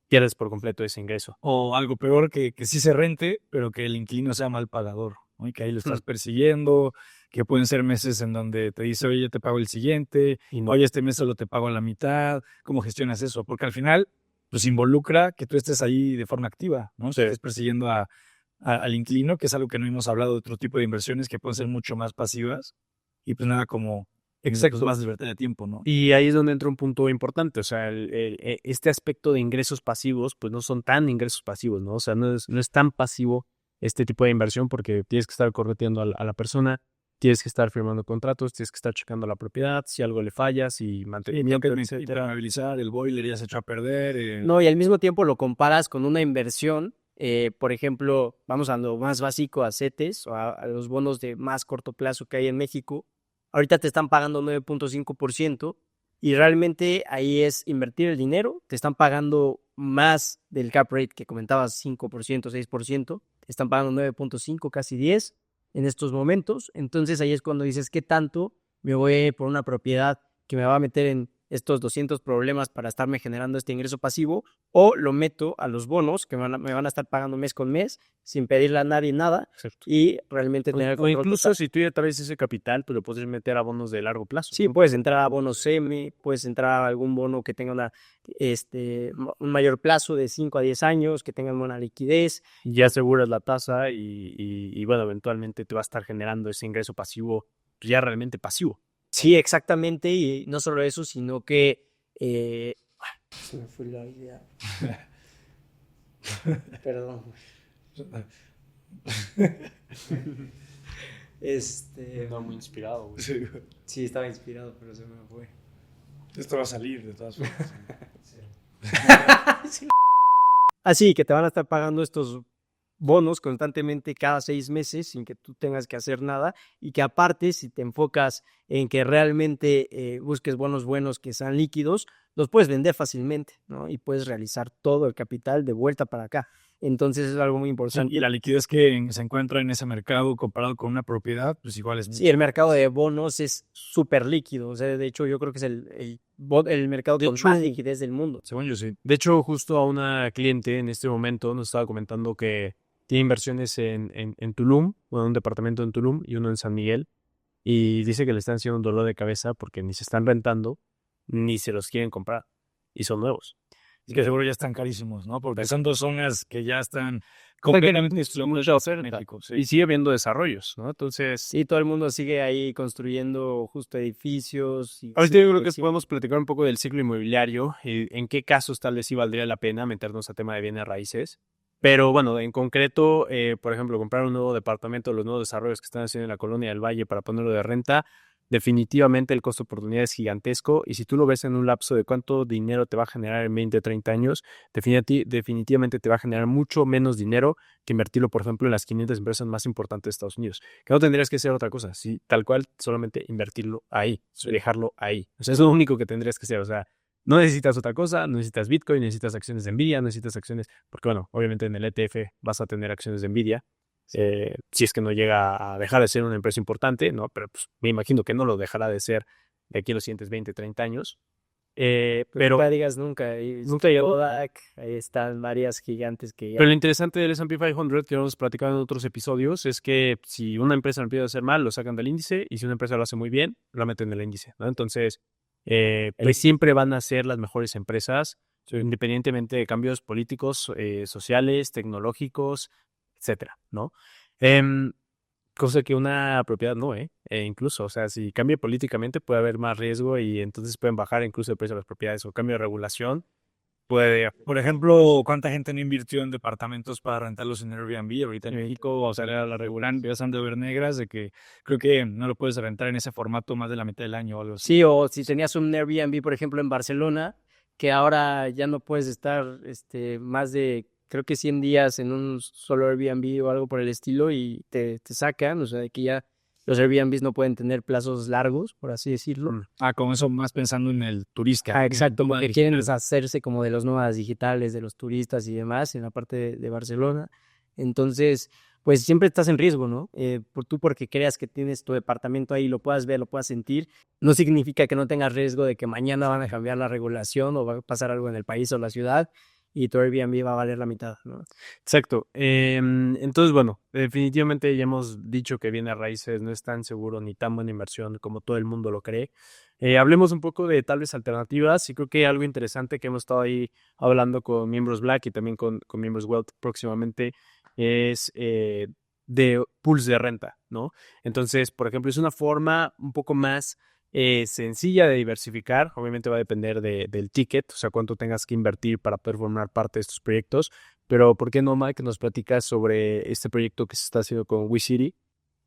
pierdes por completo ese ingreso. O algo peor, que sí se rente, pero que el inquilino sea mal pagador, ¿no? Y que ahí lo estás persiguiendo, que pueden ser meses en donde te dice, oye, yo te pago el siguiente, Y no. oye, este mes solo te pago a la mitad. ¿Cómo gestionas eso? Porque al final, pues involucra que tú estés ahí de forma activa, ¿no? Sí. Estés persiguiendo al inquilino, que es algo que no hemos hablado de otro tipo de inversiones que pueden ser mucho más pasivas y pues nada como Exacto. más libertad de tiempo, ¿no? Y ahí es donde entra un punto importante, o sea, este aspecto de ingresos pasivos, pues no son tan ingresos pasivos, ¿no? O sea, no es tan pasivo este tipo de inversión porque tienes que estar correteando a la persona, tienes que estar firmando contratos, tienes que estar checando la propiedad, si algo le falla, si mantenimiento, etcétera. Impermeabilizar, el boiler ya se echó a perder. No, y al mismo tiempo lo comparas con una inversión. Por ejemplo, vamos a lo más básico, a CETES o a los bonos de más corto plazo que hay en México. Ahorita te están pagando 9.5% y realmente ahí es invertir el dinero. Te están pagando más del cap rate que comentabas, 5%, 6%. Te están pagando 9.5, casi 10 en estos momentos. Entonces ahí es cuando dices, ¿qué tanto me voy por una propiedad que me va a meter en estos 200 problemas para estarme generando este ingreso pasivo, o lo meto a los bonos que me van a estar pagando mes con mes sin pedirle a nadie nada? Exacto. Y realmente tener o incluso si tú ya traes ese capital, pues lo puedes meter a bonos de largo plazo. Sí, puedes entrar a bonos semi, puedes entrar a algún bono que tenga un mayor plazo de 5 a 10 años, que tenga buena liquidez. Ya aseguras la tasa y bueno, eventualmente te va a estar generando ese ingreso pasivo, ya realmente pasivo. Sí, exactamente, y no solo eso, sino que se me fue la idea. Perdón. No, muy inspirado, güey. Sí, estaba inspirado, pero se me fue. Esto va a salir de todas formas. Así que te van a estar pagando estos bonos constantemente cada 6 meses sin que tú tengas que hacer nada, y que aparte, si te enfocas en que realmente busques bonos buenos que sean líquidos, los puedes vender fácilmente, ¿no? Y puedes realizar todo el capital de vuelta para acá. Entonces es algo muy importante. Y la liquidez que se encuentra en ese mercado comparado con una propiedad, pues igual es... Sí, el mercado de bonos es súper líquido. O sea, de hecho, yo creo que es el mercado con más liquidez del mundo. Según yo, sí. De hecho, justo a una cliente en este momento nos estaba comentando que tiene inversiones en Tulum, bueno, un departamento en Tulum y uno en San Miguel, y dice que le están haciendo un dolor de cabeza porque ni se están rentando, ni se los quieren comprar, y son nuevos. Es que seguro ya están carísimos, ¿no? Porque son 2 zonas que ya están completamente distribuidas en México. Sí. Y sigue habiendo desarrollos, ¿no? Entonces... Sí, todo el mundo sigue ahí construyendo justo edificios. Ahorita yo creo que podemos platicar un poco del ciclo inmobiliario y en qué casos tal vez sí valdría la pena meternos a tema de bienes raíces. Pero bueno, en concreto, por ejemplo, comprar un nuevo departamento, los nuevos desarrollos que están haciendo en la Colonia del Valle para ponerlo de renta, definitivamente el costo de oportunidad es gigantesco, y si tú lo ves en un lapso de cuánto dinero te va a generar en 20, 30 años, definitivamente te va a generar mucho menos dinero que invertirlo, por ejemplo, en las 500 empresas más importantes de Estados Unidos, que no tendrías que hacer otra cosa, sí, tal cual, solamente invertirlo ahí, dejarlo ahí. O sea, es lo único que tendrías que hacer. O sea, no necesitas otra cosa, no necesitas Bitcoin, necesitas acciones de Nvidia, necesitas acciones, porque bueno, obviamente en el ETF vas a tener acciones de Nvidia, si es que no llega a dejar de ser una empresa importante, ¿no? Pero pues, me imagino que no lo dejará de ser de aquí a los siguientes 20, 30 años. Pero nunca digas nunca. Nunca llegó. Kodak, ahí están varias gigantes que ya... Pero lo interesante del S&P 500, que hemos platicado en otros episodios, es que si una empresa lo empieza a hacer mal, lo sacan del índice, y si una empresa lo hace muy bien, lo meten en el índice, ¿no? Entonces, pues siempre van a ser las mejores empresas, independientemente de cambios políticos, sociales, tecnológicos, etcétera, ¿no? Cosa que una propiedad no, incluso, o sea, si cambia políticamente puede haber más riesgo y entonces pueden bajar incluso el precio de las propiedades, o cambio de regulación puede... Por ejemplo, ¿cuánta gente no invirtió en departamentos para rentarlos en Airbnb ahorita en México? O sea, era la regular, empiezan de ver negras de que creo que no lo puedes rentar en ese formato más de la mitad del año o algo así. Sí, o si tenías un Airbnb, por ejemplo, en Barcelona, que ahora ya no puedes estar más de, creo que 100 días en un solo Airbnb o algo por el estilo, y te sacan, o sea, de que ya los Airbnbs no pueden tener plazos largos, por así decirlo. Con eso más pensando en el turista. Exacto, porque quieren deshacerse como de los nómadas digitales, de los turistas y demás en la parte de Barcelona. Entonces, pues siempre estás en riesgo, ¿no? Tú porque creas que tienes tu departamento ahí, lo puedas ver, lo puedas sentir, no significa que no tengas riesgo de que mañana van a cambiar la regulación o va a pasar algo en el país o la ciudad y tu Airbnb va a valer la mitad, ¿no? Exacto. Entonces, bueno, definitivamente ya hemos dicho que bienes raíces no es tan seguro ni tan buena inversión como todo el mundo lo cree. Hablemos un poco de tal vez alternativas, y creo que algo interesante que hemos estado ahí hablando con miembros Black y también con miembros Wealth próximamente es de pools de renta, ¿no? Entonces, por ejemplo, es una forma un poco más sencilla de diversificar. Obviamente va a depender del ticket, o sea, cuánto tengas que invertir para poder formar parte de estos proyectos. Pero, ¿por qué no, Mike, nos platicas sobre este proyecto que se está haciendo con WeCity?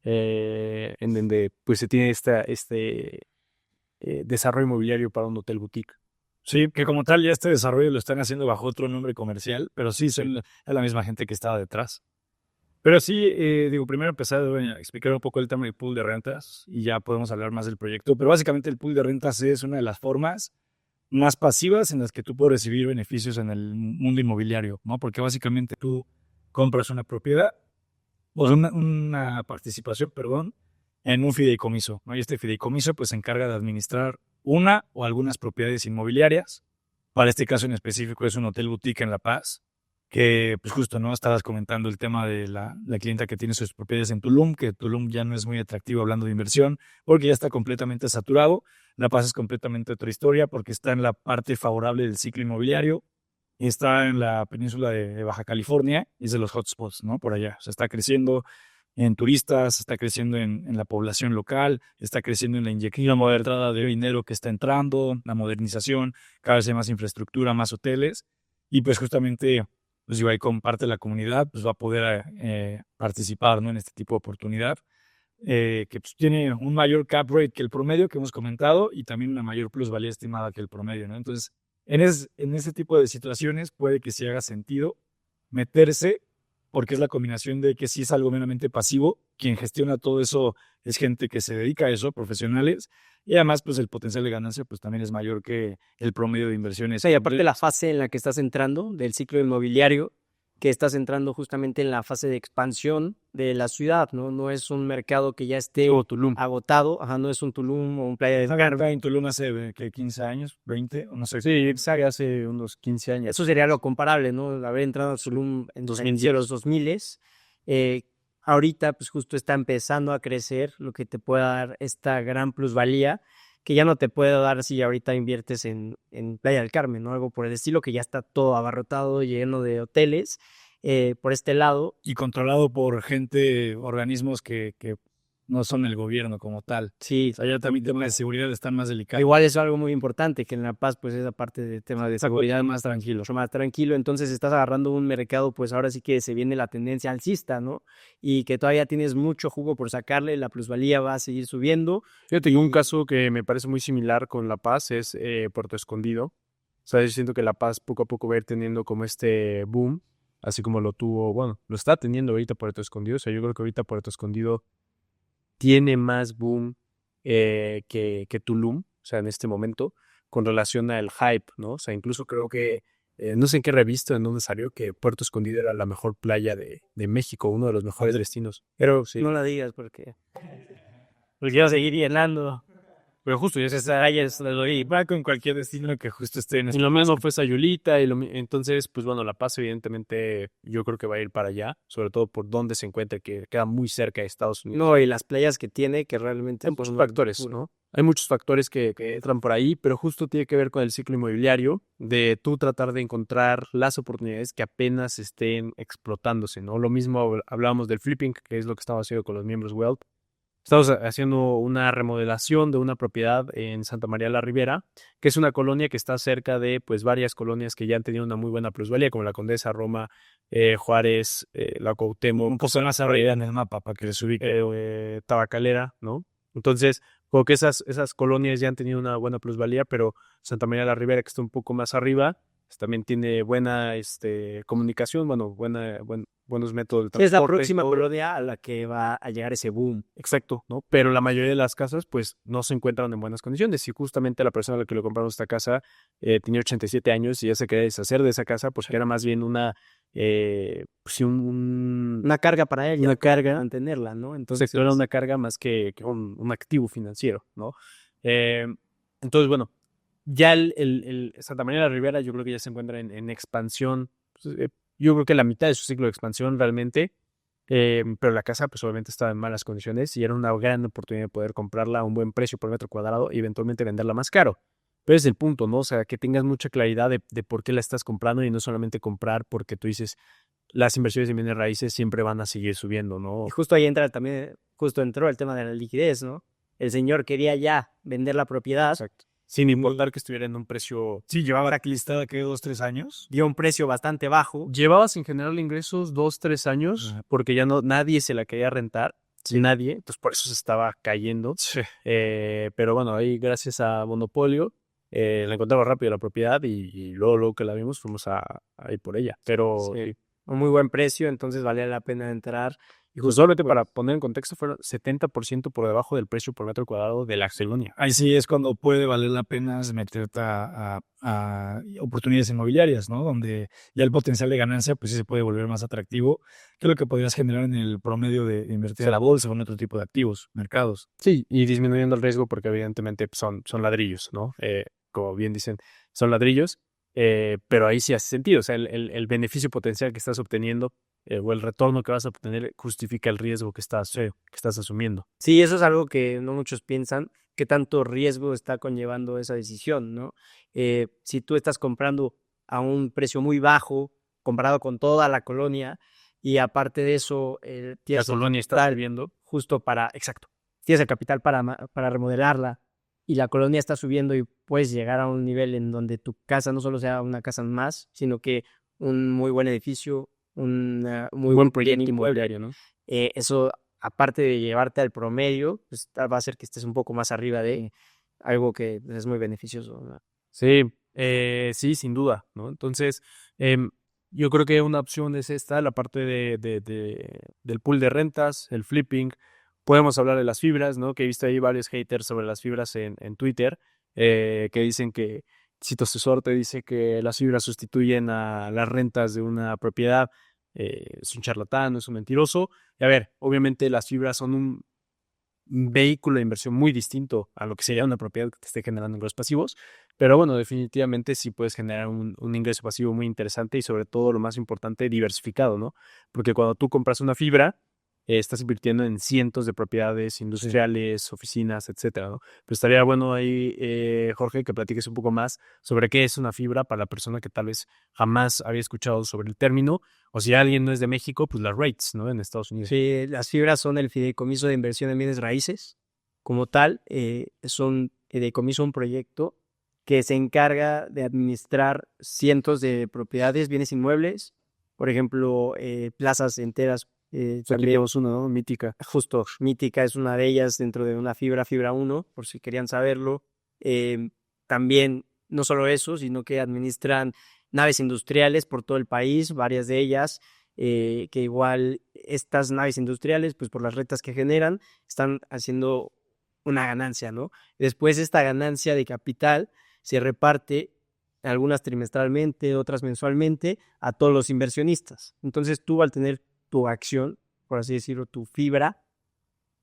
en donde pues se tiene este desarrollo inmobiliario para un hotel boutique. Sí, que como tal ya este desarrollo lo están haciendo bajo otro nombre comercial, pero sí, es la misma gente que estaba detrás. Pero sí, digo, primero empezar a explicar un poco el tema del pool de rentas y ya podemos hablar más del proyecto. Pero básicamente el pool de rentas es una de las formas más pasivas en las que tú puedes recibir beneficios en el mundo inmobiliario, ¿no? Porque básicamente tú compras una propiedad, o una participación, perdón, en un fideicomiso, ¿no? Y este fideicomiso pues se encarga de administrar una o algunas propiedades inmobiliarias. Para este caso en específico es un hotel boutique en La Paz, que pues justo, ¿no? Estabas comentando el tema de la clienta que tiene sus propiedades en Tulum, que Tulum ya no es muy atractivo hablando de inversión, porque ya está completamente saturado. La Paz es completamente otra historia, porque está en la parte favorable del ciclo inmobiliario, y está en la península de Baja California, y es de los hotspots, ¿no? Por allá. O sea, está creciendo en turistas, está creciendo en la población local, está creciendo en la inyección moderada de dinero que está entrando, la modernización, cada vez hay más infraestructura, más hoteles, y pues justamente, pues igual con parte de la comunidad, pues va a poder participar, ¿no? En este tipo de oportunidad, que pues tiene un mayor cap rate que el promedio que hemos comentado y también una mayor plusvalía estimada que el promedio, ¿no? Entonces, en ese tipo de situaciones puede que sí haga sentido meterse, porque es la combinación de que sí es algo meramente pasivo, quien gestiona todo eso es gente que se dedica a eso, profesionales, y además pues el potencial de ganancia pues también es mayor que el promedio de inversiones. Y aparte la fase en la que estás entrando del ciclo inmobiliario, que estás entrando justamente en la fase de expansión de la ciudad, ¿no? No es un mercado que ya esté Tulum. agotado, no es un Tulum o un Playa del Carmen. En Tulum hace ¿qué? 15 años, 20, o no sé. Sí, hace unos 15 años. Eso sería lo comparable, ¿no? Haber entrado a Tulum en los 2000, ahorita pues justo está empezando a crecer, lo que te puede dar esta gran plusvalía, que ya no te puede dar si ahorita inviertes en Playa del Carmen, ¿no? Algo por el estilo, que ya está todo abarrotado, lleno de hoteles, por este lado. Y controlado por organismos que no son el gobierno como tal. Sí. Allá también temas de seguridad están más delicados. Igual es algo muy importante, que en La Paz pues esa parte de temas de seguridad más tranquilo. Entonces estás agarrando un mercado, pues ahora sí que se viene la tendencia alcista, ¿no? Y que todavía tienes mucho jugo por sacarle, la plusvalía va a seguir subiendo. Fíjate, y un caso que me parece muy similar con La Paz es Puerto Escondido. O sea, yo siento que La Paz poco a poco va a ir teniendo como este boom, así como lo tuvo, bueno, lo está teniendo ahorita Puerto Escondido. O sea, yo creo que ahorita Puerto Escondido tiene más boom que Tulum, o sea, en este momento, con relación al hype, ¿no? O sea, incluso creo que, no sé en qué revista, en dónde salió, que Puerto Escondido era la mejor playa de México, uno de los mejores destinos. Pero sí. No la digas porque quiero seguir llenando. Pero justo, ya va con cualquier destino que justo esté en y lo mismo fue Sayulita, entonces, pues bueno, La Paz evidentemente yo creo que va a ir para allá, sobre todo por donde se encuentra, que queda muy cerca de Estados Unidos. No, y las playas que tiene, que realmente... Hay muchos factores, ¿no? Hay muchos factores que entran por ahí, pero justo tiene que ver con el ciclo inmobiliario, de tú tratar de encontrar las oportunidades que apenas estén explotándose, ¿no? Lo mismo hablábamos del flipping, que es lo que estamos haciendo con los miembros Wealth. Estamos haciendo una remodelación de una propiedad en Santa María la Ribera, que es una colonia que está cerca de pues varias colonias que ya han tenido una muy buena plusvalía, como la Condesa, Roma, Juárez, la Cuauhtémoc. Un poco más arriba en el mapa para que les ubique. Tabacalera, ¿no? Entonces, como que esas colonias ya han tenido una buena plusvalía, pero Santa María la Ribera, que está un poco más arriba, también tiene buena comunicación, buenos métodos de transporte. Es la próxima colonia a la que va a llegar ese boom. Exacto, ¿no? Pero la mayoría de las casas, pues, no se encuentran en buenas condiciones. Y justamente la persona a la que le compramos esta casa tenía 87 años y ya se quería deshacer de esa casa, pues que era más bien una carga para ella. Una carga. Mantenerla, ¿no? Entonces era una carga más que un activo financiero, ¿no? Entonces, bueno, ya el Santa María de la Ribera yo creo que ya se encuentra en expansión. Yo creo que la mitad de su ciclo de expansión realmente, pero la casa pues obviamente estaba en malas condiciones y era una gran oportunidad de poder comprarla a un buen precio por metro cuadrado y eventualmente venderla más caro. Pero es el punto, ¿no? O sea, que tengas mucha claridad de por qué la estás comprando y no solamente comprar porque tú dices, las inversiones en bienes raíces siempre van a seguir subiendo, ¿no? Y justo ahí entra también, entró el tema de la liquidez, ¿no? El señor quería ya vender la propiedad. Exacto. Sin importar que estuviera en un precio... Sí, llevaba aquí listada que 2-3 años. Dio un precio bastante bajo. Llevaba sin generar ingresos 2-3 años porque ya nadie se la quería rentar. nadie, entonces por eso se estaba cayendo. Sí. Pero bueno, ahí gracias a Monopolio la encontramos rápido la propiedad y luego que la vimos fuimos a ir por ella. Pero Sí. Un muy buen precio, entonces valía la pena entrar. y justo solamente para poner en contexto, fueron 70% por debajo del precio por metro cuadrado de la colonia. Ahí sí es cuando puede valer la pena meterte a oportunidades inmobiliarias, ¿no? Donde ya el potencial de ganancia, pues sí se puede volver más atractivo que lo que podrías generar en el promedio de invertir a la bolsa o en otro tipo de activos, mercados. Sí, y disminuyendo el riesgo porque evidentemente son ladrillos, ¿no? Como bien dicen, son ladrillos, pero ahí sí hace sentido. O sea, el beneficio potencial que estás obteniendo o el retorno que vas a obtener justifica el riesgo que estás asumiendo. Sí, eso es algo que no muchos piensan, qué tanto riesgo está conllevando esa decisión, ¿no? Si tú estás comprando a un precio muy bajo comparado con toda la colonia y aparte de eso La tienes colonia está capital subiendo. justo exacto, tienes el capital para remodelarla y la colonia está subiendo y puedes llegar a un nivel en donde tu casa no solo sea una casa más, sino que un muy buen edificio, un muy buen proyecto inmobiliario, ¿no? eso, aparte de llevarte al promedio, pues va a hacer que estés un poco más arriba de algo que es muy beneficioso, ¿no? Sí, sí, sin duda, ¿no? Entonces, yo creo que una opción es esta, la parte del pool de rentas, el flipping. Podemos hablar de las fibras, ¿no? Que he visto ahí varios haters sobre las fibras en Twitter, que dicen que Cito Asesor te dice que las fibras sustituyen a las rentas de una propiedad. Es un charlatán, es un mentiroso. Y a ver, obviamente las fibras son un vehículo de inversión muy distinto a lo que sería una propiedad que te esté generando ingresos pasivos, pero bueno, definitivamente sí puedes generar un ingreso pasivo muy interesante y sobre todo lo más importante, diversificado, ¿no? Porque cuando tú compras una fibra, estás invirtiendo en cientos de propiedades industriales, oficinas, etcétera, ¿no? Pero estaría bueno ahí, Jorge, que platiques un poco más sobre qué es una fibra para la persona que tal vez jamás había escuchado sobre el término, o si alguien no es de México, pues las REITs, ¿no? En Estados Unidos. Sí, las fibras son el fideicomiso de inversión en bienes raíces. Como tal, son fideicomiso un proyecto que se encarga de administrar cientos de propiedades, bienes inmuebles, por ejemplo, plazas enteras. Aquí tenemos una, ¿no? Mítica. Justo, Mítica es una de ellas dentro de una fibra 1, por si querían saberlo. También, no solo eso, sino que administran naves industriales por todo el país, varias de ellas, que igual estas naves industriales, pues por las rentas que generan, están haciendo una ganancia, ¿no? Después esta ganancia de capital se reparte, algunas trimestralmente, otras mensualmente, a todos los inversionistas. Entonces tú al tener tu acción, por así decirlo, tu fibra,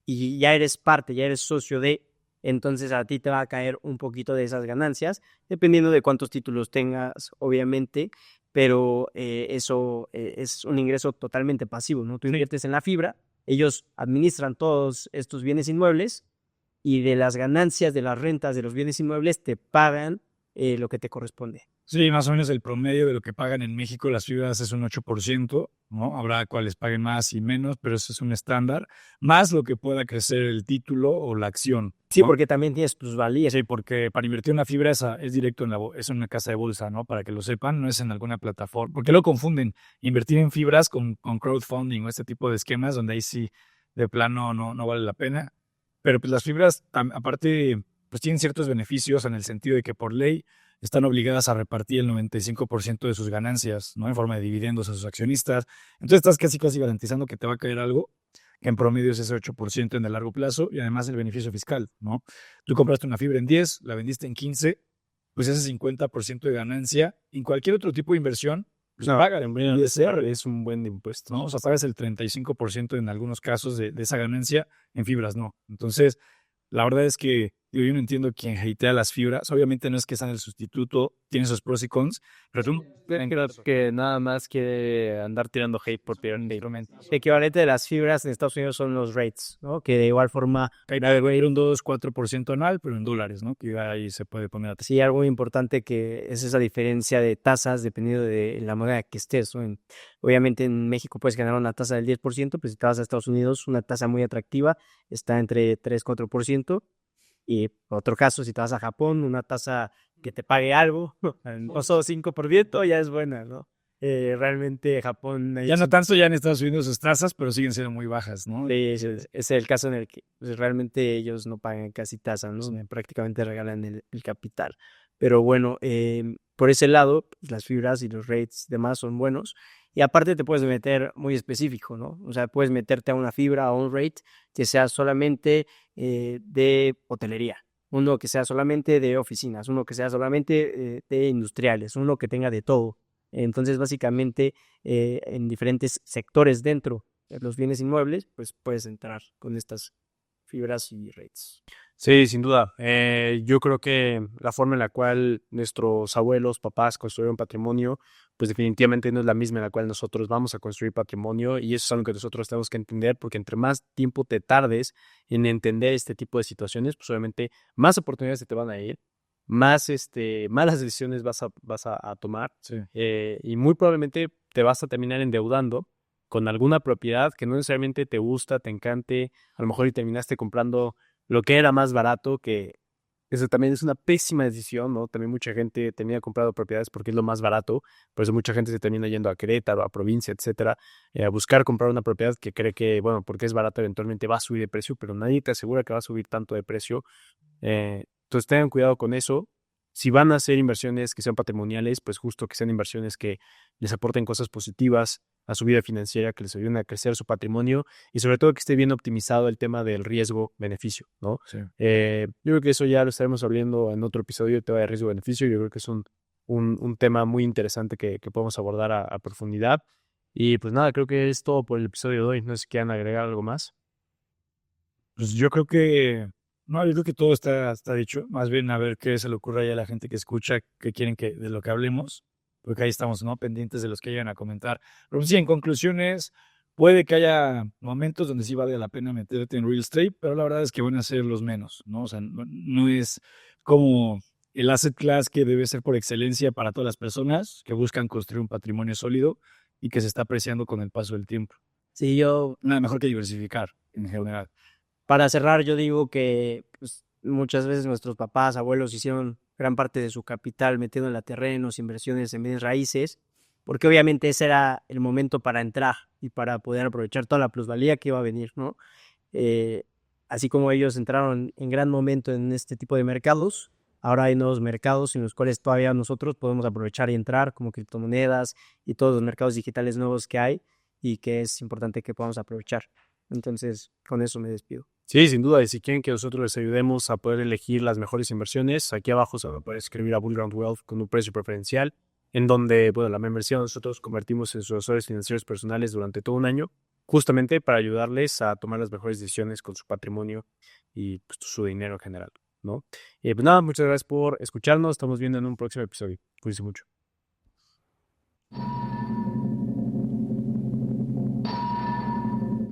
y ya eres parte, ya eres socio de, entonces a ti te va a caer un poquito de esas ganancias, dependiendo de cuántos títulos tengas, obviamente, pero eso es un ingreso totalmente pasivo, ¿no? Tú inviertes en la fibra, ellos administran todos estos bienes inmuebles y de las ganancias de las rentas de los bienes inmuebles te pagan lo que te corresponde. Sí, más o menos el promedio de lo que pagan en México las fibras es un 8%, ¿no? Habrá cuales paguen más y menos, pero eso es un estándar, más lo que pueda crecer el título o la acción. Sí, ¿no? porque también tienes plusvalía. Sí, porque para invertir una fibra es directo es en una casa de bolsa, ¿no? Para que lo sepan, no es en alguna plataforma. Porque lo confunden, invertir en fibras con crowdfunding o este tipo de esquemas donde ahí sí de plano no vale la pena. Pero pues las fibras, aparte, pues tienen ciertos beneficios en el sentido de que por ley están obligadas a repartir el 95% de sus ganancias, ¿no? En forma de dividendos a sus accionistas. Entonces estás casi garantizando que te va a caer algo, que en promedio es ese 8% en el largo plazo y además el beneficio fiscal, ¿no? Tú compraste una fibra en 10, la vendiste en 15, pues ese 50% de ganancia en cualquier otro tipo de inversión, pues paga en ISR. Es un buen impuesto, ¿no? O sea, pagas el 35% en algunos casos de esa ganancia, en fibras no. Entonces, la verdad es que yo no entiendo quién hatea las fibras. Obviamente no es que sean el sustituto, tiene sus pros y cons, pero tú creo que nada más quiere andar tirando hate por tirar hate. El equivalente de las fibras en Estados Unidos son los rates, ¿no? Que de igual forma va a ir un 2-4% anual, pero en dólares, ¿no? Que ahí se puede poner atención. Sí, algo importante que es esa diferencia de tasas dependiendo de la moneda que estés, ¿no? Obviamente en México puedes ganar una tasa del 10%, pero si te vas a Estados Unidos, una tasa muy atractiva está entre 3-4%. Y otro caso, si te vas a Japón, una tasa que te pague algo, no solo 5% ya es buena, ¿no? Realmente Japón... Ya no tanto ya han estado subiendo sus tasas, pero siguen siendo muy bajas, ¿no? Es el caso en el que pues, realmente ellos no pagan casi tasa, ¿no? Sí. Prácticamente regalan el capital. Pero bueno, por ese lado, pues, las fibras y los rates demás son buenos. Y aparte te puedes meter muy específico, ¿no? O sea, puedes meterte a una fibra o un rate que sea solamente de hotelería, uno que sea solamente de oficinas, uno que sea solamente de industriales, uno que tenga de todo. Entonces, básicamente, en diferentes sectores dentro de los bienes inmuebles, pues puedes entrar con estas fibras y rates. Sí, sin duda. Yo creo que la forma en la cual nuestros abuelos, papás construyeron patrimonio, pues definitivamente no es la misma en la cual nosotros vamos a construir patrimonio, y eso es algo que nosotros tenemos que entender, porque entre más tiempo te tardes en entender este tipo de situaciones, pues obviamente más oportunidades se te van a ir, más malas decisiones vas a tomar, Sí. y muy probablemente te vas a terminar endeudando con alguna propiedad que no necesariamente te gusta, te encante, a lo mejor y terminaste comprando lo que era más barato, que eso también es una pésima decisión, ¿no? También mucha gente termina comprando propiedades porque es lo más barato, por eso mucha gente se termina yendo a Querétaro, a provincia, etcétera, a buscar comprar una propiedad que cree que, bueno, porque es barato eventualmente va a subir de precio, pero nadie te asegura que va a subir tanto de precio. Entonces tengan cuidado con eso. Si van a hacer inversiones que sean patrimoniales, pues justo que sean inversiones que les aporten cosas positivas a su vida financiera, que les ayuden a crecer su patrimonio, y sobre todo que esté bien optimizado el tema del riesgo-beneficio, ¿no? Sí. Yo creo que eso ya lo estaremos hablando en otro episodio, el tema de riesgo-beneficio. Yo creo que es un tema muy interesante que podemos abordar a profundidad. Y pues nada, creo que es todo por el episodio de hoy. No sé si quieran agregar algo más. Pues yo creo que, no, yo creo que todo está dicho. Más bien a ver qué se le ocurre ahí a la gente que escucha, qué quieren que, de lo que hablemos, porque ahí estamos, ¿no? Pendientes de los que llegan a comentar. Pero sí, en conclusiones, puede que haya momentos donde sí vale la pena meterte en real estate, pero la verdad es que van a ser los menos, ¿no? O sea, no es como el asset class que debe ser por excelencia para todas las personas que buscan construir un patrimonio sólido y que se está apreciando con el paso del tiempo. Sí, yo Nada mejor que diversificar en general. Para cerrar, yo digo que pues, muchas veces nuestros papás, abuelos hicieron gran parte de su capital metiendo en terrenos, inversiones en bienes raíces, porque obviamente ese era el momento para entrar y para poder aprovechar toda la plusvalía que iba a venir, ¿no? Eh, Así como ellos entraron en gran momento en este tipo de mercados, ahora hay nuevos mercados en los cuales todavía nosotros podemos aprovechar y entrar, como criptomonedas y todos los mercados digitales nuevos que hay y que es importante que podamos aprovechar. Entonces, con eso me despido. Sí, sin duda. Y si quieren que nosotros les ayudemos a poder elegir las mejores inversiones, aquí abajo se va a poder escribir a Bullground Wealth con un precio preferencial, en donde, bueno, la membresía nosotros convertimos en sus asesores financieros personales durante todo un año, justamente para ayudarles a tomar las mejores decisiones con su patrimonio y pues, su dinero en general, ¿no? Pues nada, muchas gracias por escucharnos. Estamos viendo en un próximo episodio. Cuídense mucho.